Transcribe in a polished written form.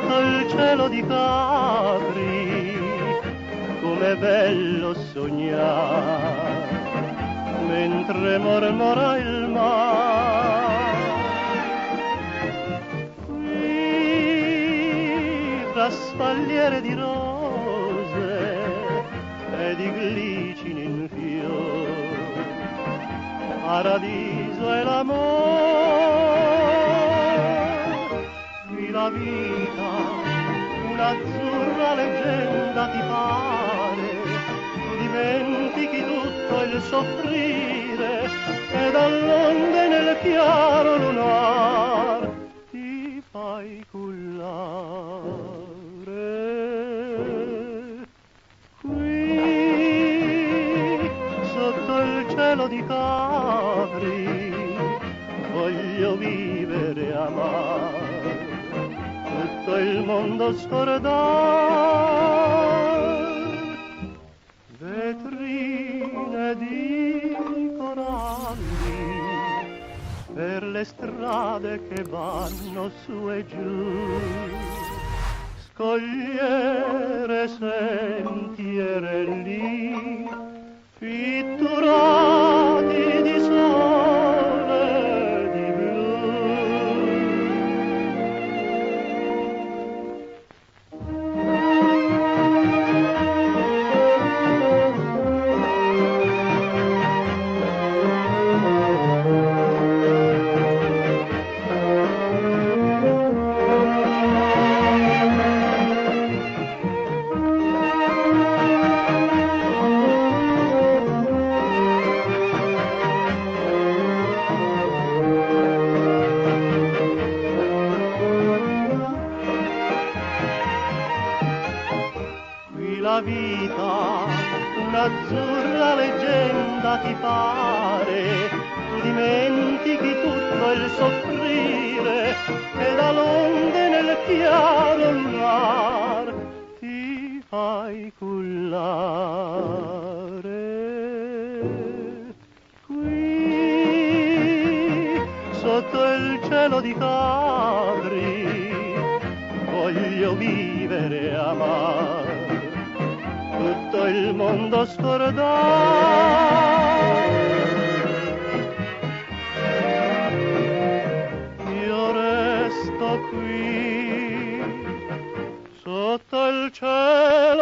sotto il cielo di Capri, com'è bello sognare, mentre mormora il mare. Qui, fra spalliere di rose e di glicini in fiore, paradiso è l'amore. Qui la vita, un'azzurra leggenda ti pare, tu dimentichi tutto il soffrire e dall'onde nel chiaro lunar ti fai cullare. Qui, sotto il cielo di Capri, voglio vivere e amare, tutto il mondo scordar. Vetrine di coralli per le strade che vanno su e giù, scogliere, sentiere lì, pitturati di sole e di blu. La vita, un'azzurra leggenda ti pare, tu dimentichi tutto il soffrire e dall'onde nel chiaro lunar ti fai cullare. Qui, sotto il cielo di Capri, voglio vivere e amare, tutto il mondo scordare. Io resto qui sotto il cielo